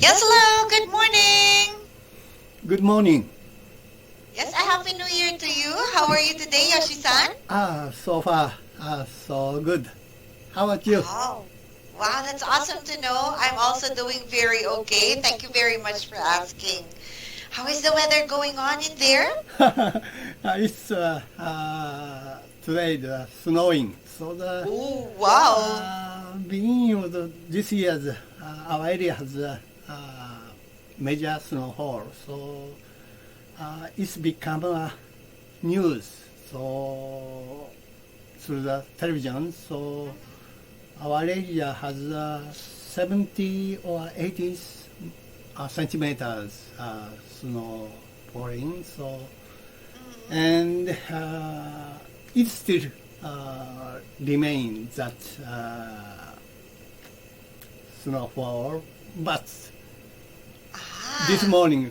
Yes, hello. Good morning. Good morning. Yes, a happy new year to you. How are you today, Yoshi-san? So far, so good. How about you? Oh, wow, that's awesome to know. I'm also doing very okay. Thank you very much for asking. How is the weather going on in there? It's today snowing. So Oh, wow. beginning of this year, our area has major snowfall. So it's become news. So through the television. So our area has 70 or 80 centimeters snow falling. So and it still remains that snowfall, but this morning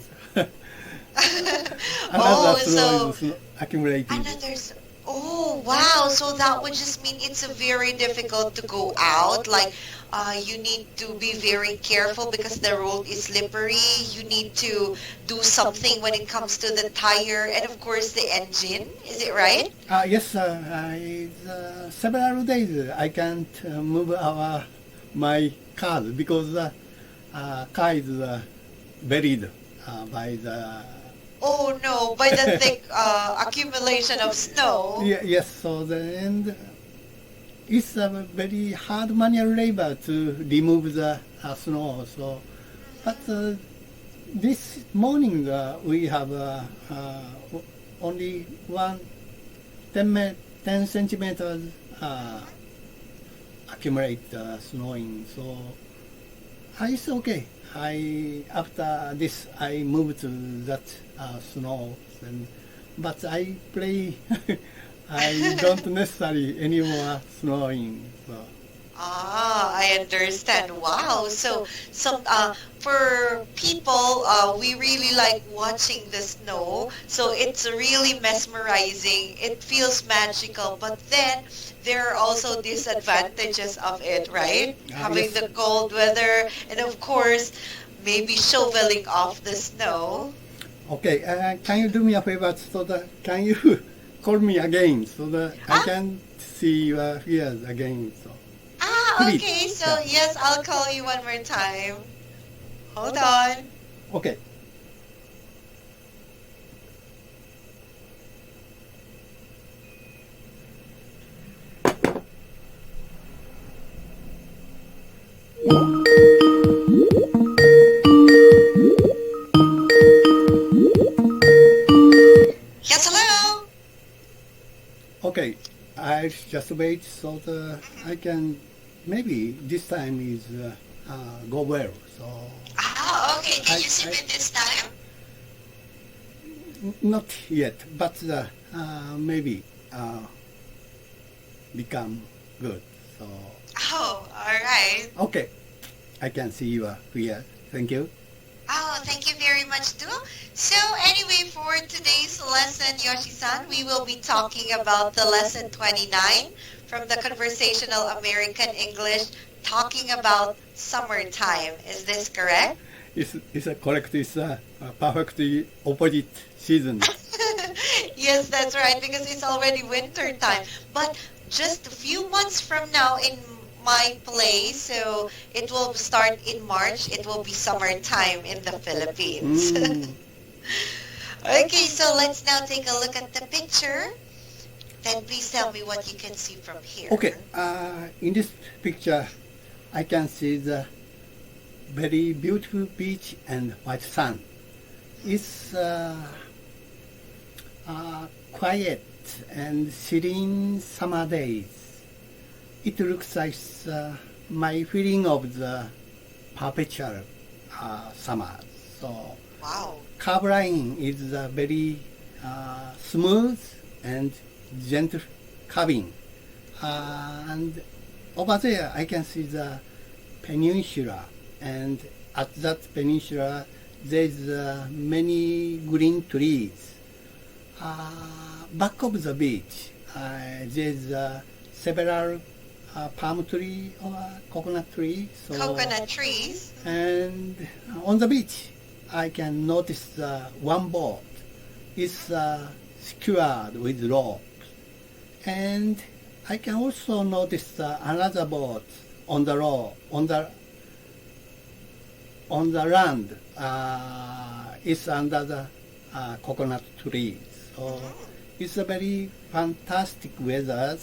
another snow is accumulating. Oh, wow. So that would just mean it's very difficult to go out. Like, you need to be very careful because the road is slippery. You need to do something when it comes to the tire and, of course, the engine. Is it right? Yes, several days I can't move my car because car is buried by the. Oh no! By the thick accumulation of snow. Yes, so and it's a very hard manual labor to remove the snow. So, but this morning we have only 10 centimeters accumulate snowing. So it's okay. After this I move to that snow, but I play. I don't necessarily anymore snowing. So. I understand. Wow. So for people, we really like watching the snow. So it's really mesmerizing. It feels magical. But then there are also disadvantages of it, right? Having Yes. the cold weather and of course maybe shoveling off the snow. Okay, can you do me a favor so that can you call me again so that I can see your ears again? So. Please. Okay. So yes, I'll call you one more time. Hold on. Okay. Yes, hello. Okay, I'll just wait so that I can maybe this time is go well. So Okay. Can you see me this time? not yet, but maybe become good. So Oh, all right. okay, I can see you here. Thank you. Oh, thank you very much too. So anyway, for today's lesson, Yoshi-san, we will be talking about the lesson 29 from the Conversational American English, talking about summertime. Is this correct? It's correct. It's perfectly opposite season. Yes, that's right, because it's already winter time. But just a few months from now in my place, so it will start in March, it will be summertime in the Philippines. Okay, so let's now take a look at the picture. Then please tell me what you can see from here. Okay, in this picture, I can see the very beautiful beach and white sun. It's quiet and serene summer days. It looks like my feeling of the perpetual summer. So Wow. curve line is very smooth and gentle curving. And over there I can see the peninsula, and at that peninsula there's many green trees. Back of the beach there's several palm tree or coconut tree. So, Coconut trees. and on the beach, I can notice one boat is secured with ropes, and I can also notice another boat on the land. It's under the coconut trees. So it's a very fantastic weather.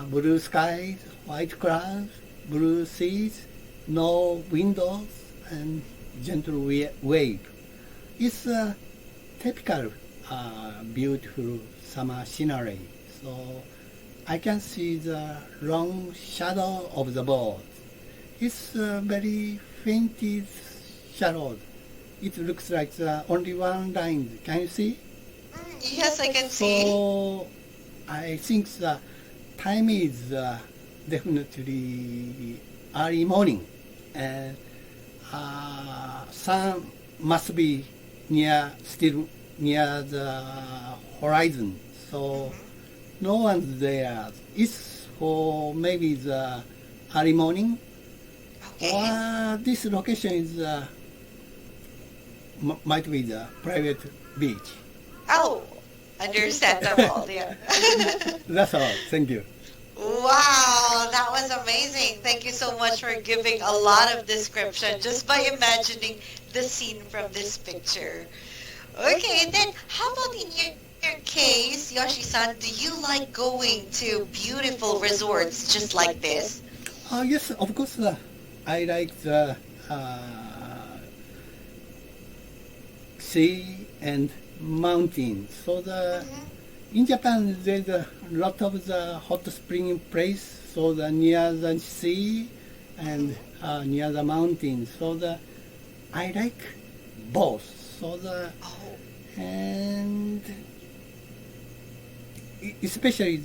Blue skies, white clouds, blue seas, no windows, and gentle wave. It's a typical beautiful summer scenery. So I can see the long shadow of the boat. It's very faint shadow. It looks like only one line. Can you see? Yes, I can see. So I think the time is definitely early morning, and sun must be still near the horizon. So no one's there. It's for maybe the early morning. Okay. Or this location is might be the private beach. Oh, understandable. Yeah. That's all. Thank you. Wow, that was amazing. Thank you so much for giving a lot of description just by imagining the scene from this picture. Okay, and then how about in your case, Yoshi-san, do you like going to beautiful resorts just like this? Yes, of course. I like the sea and mountains. So in Japan, there's a lot of the hot spring place. So near the sea and near the mountains. So I like both. So and especially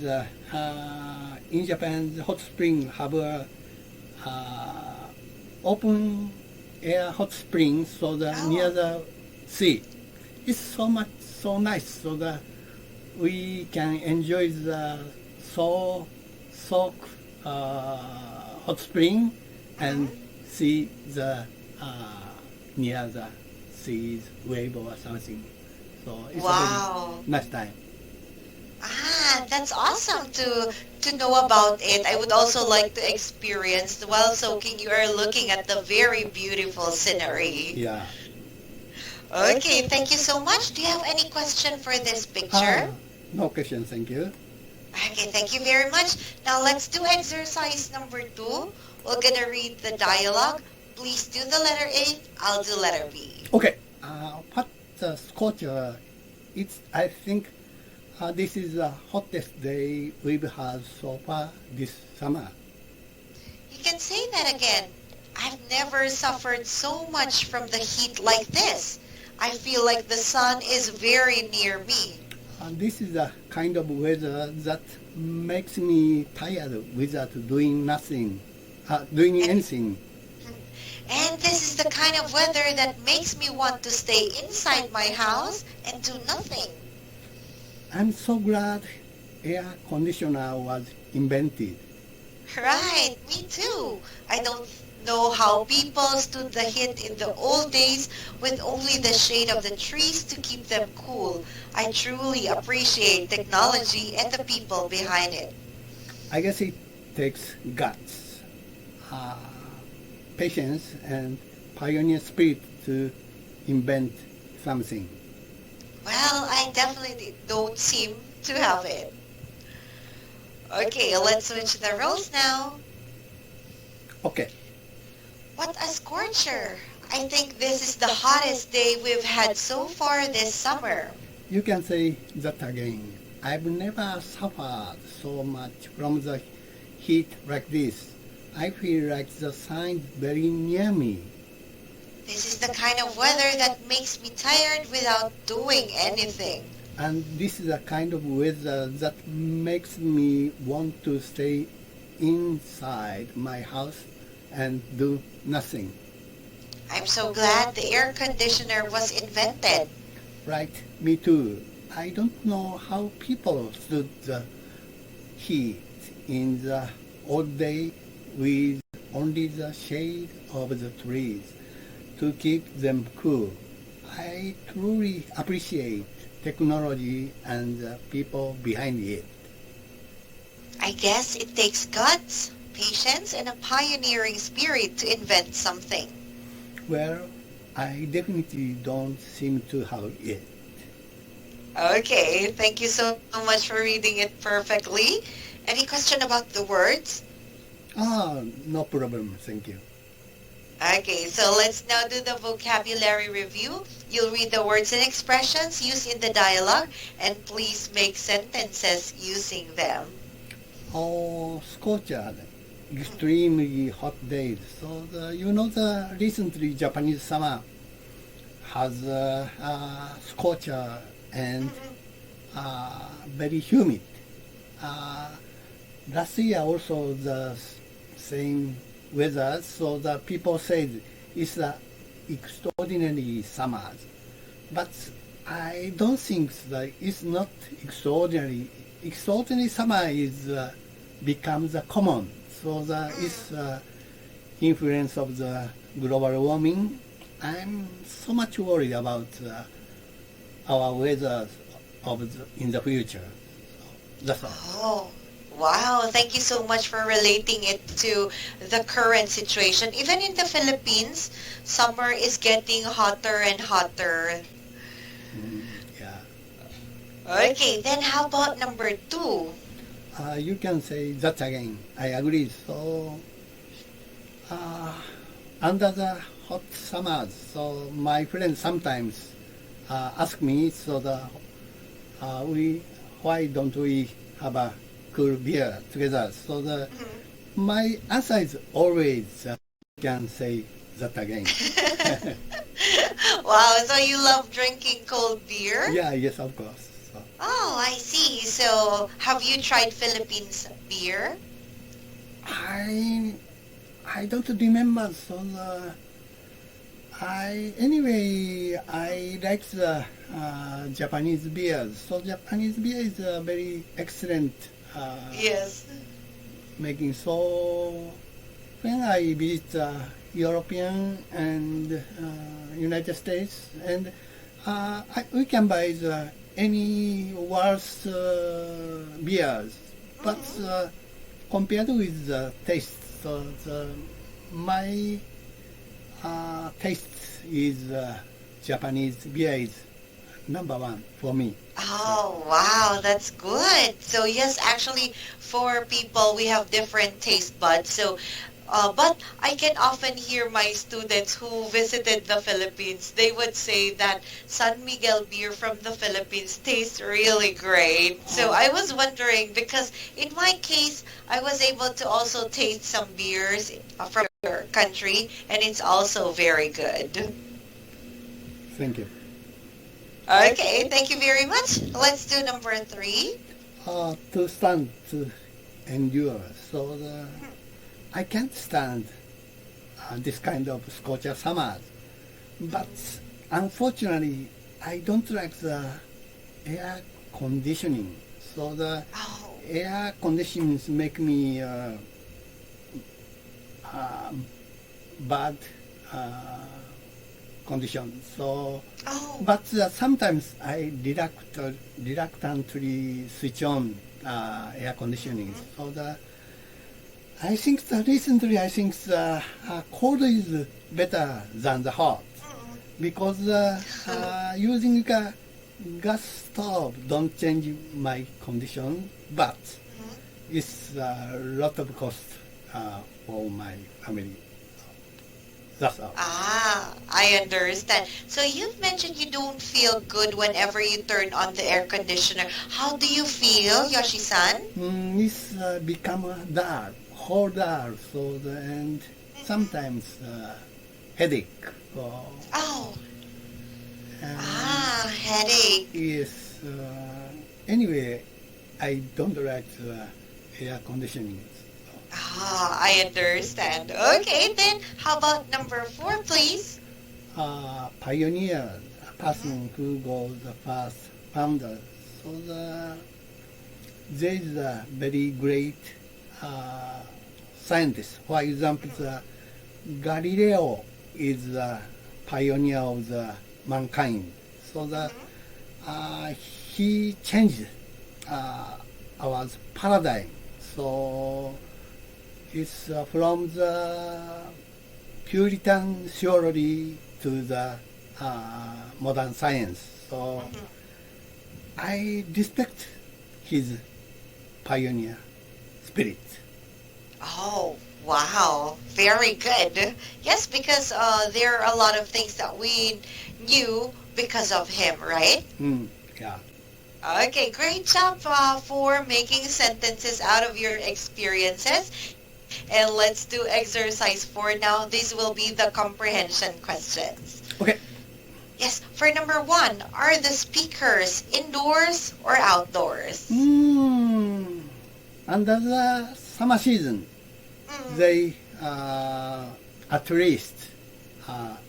in Japan, the hot spring have a open air hot springs, so near the sea. It's so nice, so that we can enjoy the soak hot spring and see the near the seas wave or something. So it's a very nice time. That's awesome to know about it. I would also like to experience while soaking. You are looking at the very beautiful scenery. Yeah. Okay, thank you so much. Do you have any question for this picture? No question, thank you. Okay, thank you very much. Now let's do exercise number 2. We're gonna read the dialogue. Please do the letter A. I'll do letter B. Okay. What the Scotch? I think this is the hottest day we've had so far this summer. You can say that again. I've never suffered so much from the heat like this. I feel like the sun is very near me. This is the kind of weather that makes me tired without doing anything. And this is the kind of weather that makes me want to stay inside my house and do nothing. I'm so glad air conditioner was invented. Right, me too. I don't know how people stood the heat in the old days with only the shade of the trees to keep them cool. I truly appreciate technology and the people behind it. I guess it takes guts, patience, and pioneer spirit to invent something. Well, I definitely don't seem to have it. Okay, let's switch the roles now. Okay. What a scorcher! I think this is the hottest day we've had so far this summer. You can say that again. I've never suffered so much from the heat like this. I feel like the sun is very near me. This is the kind of weather that makes me tired without doing anything. And this is the kind of weather that makes me want to stay inside my house and do nothing. I'm so glad the air conditioner was invented. Right, me too. I don't know how people stood the heat in the all day with only the shade of the trees to keep them cool. I truly appreciate technology and the people behind it. I guess it takes guts, patience, and a pioneering spirit to invent something. Well, I definitely don't seem to have it. Okay, thank you so much for reading it perfectly. Any question about the words? No problem, thank you. Okay, so let's now do the vocabulary review. You'll read the words and expressions used in the dialogue, and please make sentences using them. Oh, scorcher, extremely hot days. So the recently Japanese summer has scorcher and very humid. Last year also the same weather, so the people said it's a extraordinary summer. But I don't think that it's not extraordinary. Extraordinary summer is becomes common. So it's influence of the global warming. I'm so much worried about our weather in the future. So that's all. Oh, wow. Thank you so much for relating it to the current situation. Even in the Philippines, summer is getting hotter and hotter. Yeah. Okay, then how about number 2? You can say that again. I agree. So under the hot summers, so my friends sometimes ask me, so why don't we have a cool beer together? So my answer is always can say that again. Wow, so you love drinking cold beer? Yeah, yes, of course. So, Oh, I see. So have you tried Philippines beer? I don't remember. So I like the Japanese beers. So Japanese beer is a very excellent Yes. making. So when I visit European and United States, and we can buy any worse beers, but compared with the taste, so my taste is Japanese beer is number one for me. Oh, wow, that's good. So yes, actually, for people, we have different taste buds. So, but I can often hear my students who visited the Philippines, they would say that San Miguel beer from the Philippines tastes really great. So I was wondering, because in my case, I was able to also taste some beers from your country, and it's also very good. Thank you. Okay, thank you very much. Let's do number 3. To stand to endure. So I can't stand this kind of scorcher summers. But unfortunately, I don't like the air conditioning. So the Oh, air conditionings make me bad condition. So, oh, but sometimes I reluctantly switch on air conditioning. So I think recently the cold is better than the hot because using a gas stove don't change my condition, but it's a lot of cost for my family. That's all. I understand. So you've mentioned you don't feel good whenever you turn on the air conditioner. How do you feel, Yoshi-san? It's become dark, whole dark, so and sometimes headache. Oh, And headache. yes. Anyway, I don't like air conditioning. I understand. Okay, then how about number 4, please? Pioneer, a person who goes first, founder. So there is a very great scientists. For example, Galileo is the pioneer of the mankind. So he changed our paradigm. So it's from the Puritan theory to the modern science. So I respect his pioneer spirit. Oh, wow. Very good. Yes, because there are a lot of things that we knew because of him, right? Yeah. Okay, great job for making sentences out of your experiences. And let's do exercise 4 now. These will be the comprehension questions. Okay. Yes, for number 1, are the speakers indoors or outdoors? Under the summer season, they at least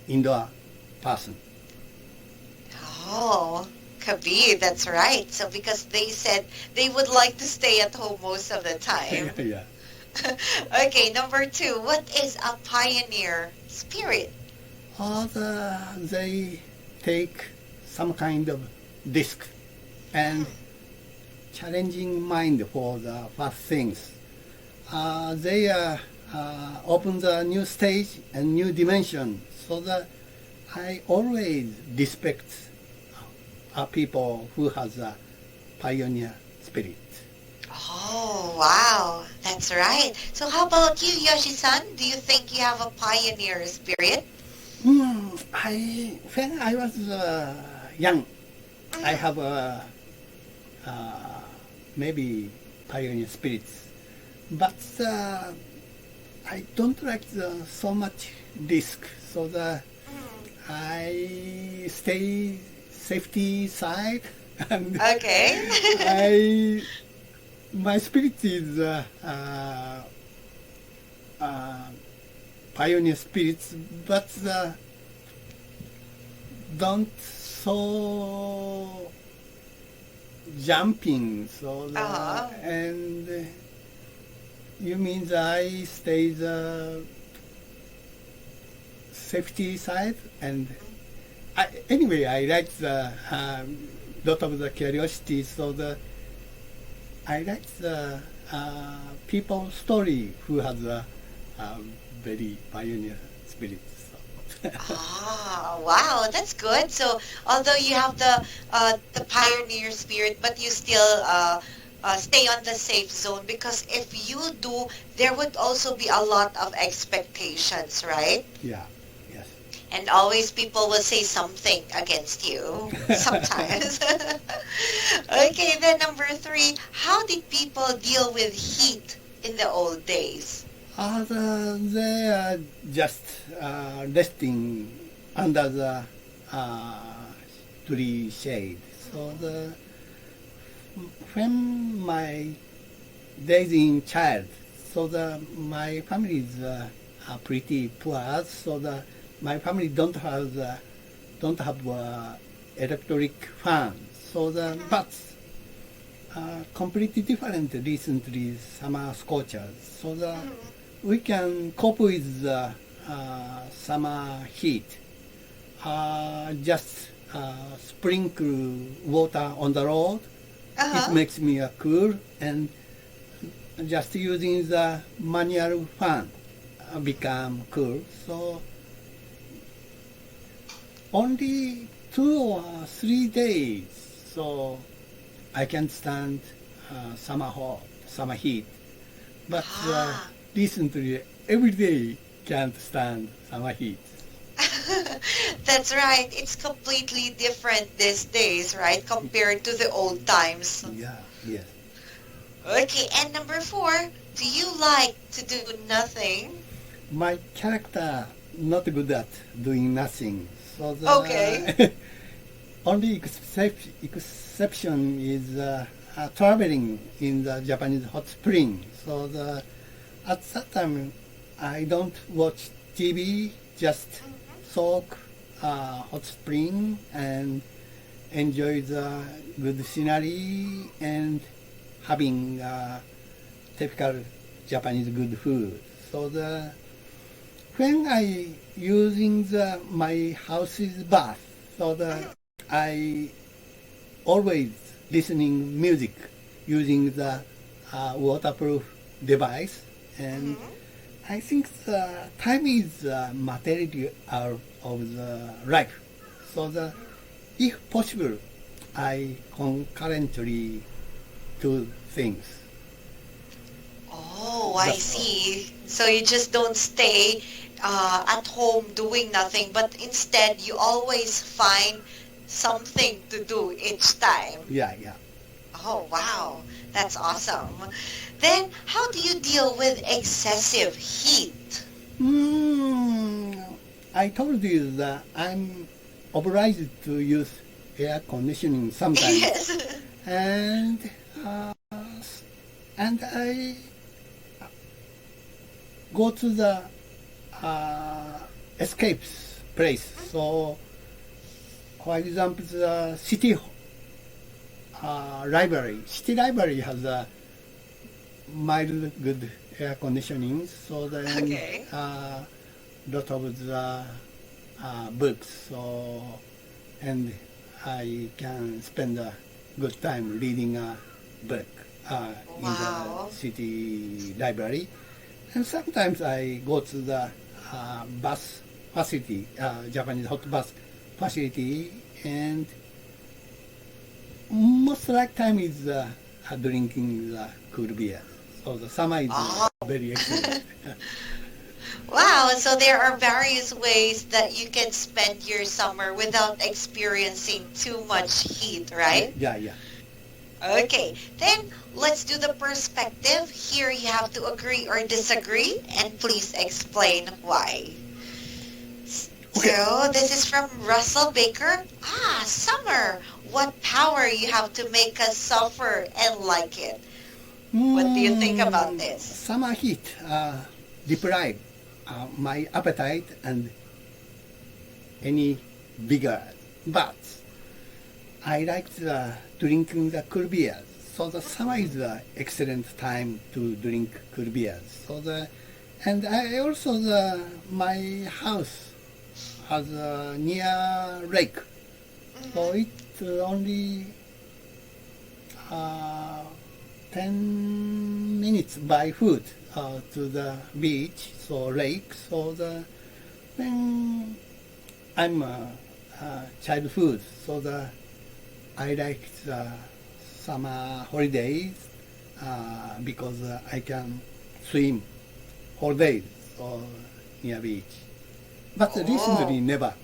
indoor person. Oh, could be. That's right. So because they said they would like to stay at home most of the time. Yeah. Okay, number 2, what is a pioneer spirit? They take some kind of risk and challenging mind for the first things. They open the new stage and new dimension, so that I always respect people who has a pioneer spirit. Oh, wow. That's right. So how about you, Yoshi-san? Do you think you have a pioneer spirit? When I was young, I have maybe pioneer spirits, but I don't like so much risk, so that I stay safety side. And Okay. my spirit is pioneer spirits, but don't so jumping. So and you mean that I stay the safety side, and anyway I like the lot of the curiosity, so I like the people story who has a very pioneer spirit. So. Wow, that's good. So although you have the pioneer spirit, but you still stay on the safe zone, because if you do, there would also be a lot of expectations, right? Yeah. Yes. And always people will say something against you sometimes. Okay, then number 3, how did people deal with heat in the old days? They are just resting under the tree shade. So when my days in child, so my family is pretty poor, so my family don't have electric fan. So but completely different recently summer scorchers. So we can cope with the summer heat. Just sprinkle water on the road. It makes me cool, and just using the manual fan become cool. So only 2 or 3 days, so I can stand summer heat. But recently, every day can't stand summer heat. That's right. It's completely different these days, right? Compared to the old times. Yeah, yes. Okay, and number 4, do you like to do nothing? My character not good at doing nothing. So Okay. only exception is traveling in the Japanese hot spring. So at that time, I don't watch TV, just soak hot spring and enjoy the good scenery and having typical Japanese good food. So when I using my house's bath, I always listening music using the waterproof device, and I think the time is material of the life. So if possible, I concurrently do things. Oh, I see. So you just don't stay at home doing nothing, but instead you always find something to do each time. Yeah. Oh, wow. That's awesome. Then, how do you deal with excessive heat? I told you that I'm obliged to use air conditioning sometimes. Yes. And I go to the escapes place. So, for example, the city library. City library has a mild good air conditioning. So then Okay. lot of the books. So and I can spend a good time reading a book in Wow. the city library. And sometimes I go to the bus facility, Japanese hot bus facility, and most like time is drinking the cool beer. So the summer is very excellent. Wow, so there are various ways that you can spend your summer without experiencing too much heat, right? Yeah. Okay, then let's do the perspective. Here you have to agree or disagree, and please explain why. Okay. So this is from Russell Baker. Summer. What power you have to make us suffer and like it. What do you think about this? Summer heat deprive my appetite and any vigor. But I like drinking the cool beers. So the summer is an excellent time to drink cool beers. And I also my house has a near lake. So it's only 10 minutes by foot to the beach, so lake. So when I'm childhood, so I like the summer holidays because I can swim holidays so near beach. But recently never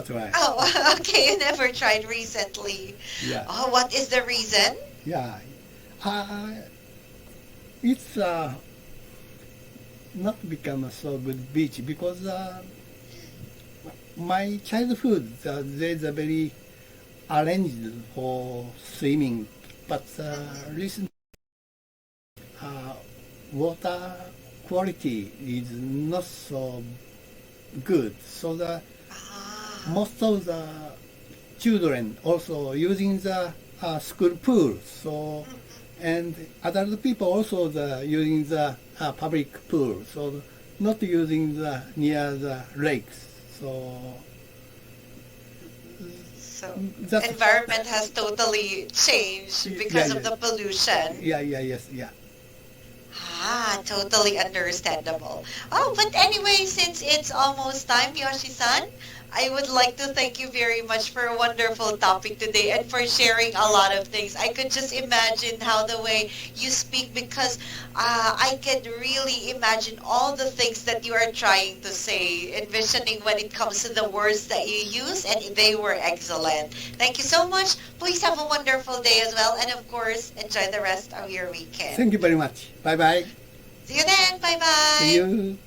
tried. Oh, okay. You never tried recently. Yeah. Oh, what is the reason? Yeah. It's not become a so good beach because my childhood there's a very arranged for swimming, but recently water quality is not so good. So most of the children also using the school pool. So and other people also using the public pool. So not using the near the lakes. So the environment has totally changed because of the pollution. Yeah. Totally understandable. Oh, but anyway, since it's almost time, Yoshi-san, I would like to thank you very much for a wonderful topic today and for sharing a lot of things. I could just imagine how the way you speak because I could really imagine all the things that you are trying to say, envisioning when it comes to the words that you use, and they were excellent. Thank you so much. Please have a wonderful day as well, and of course, enjoy the rest of your weekend. Thank you very much. Bye-bye. See you then. Bye-bye. See you.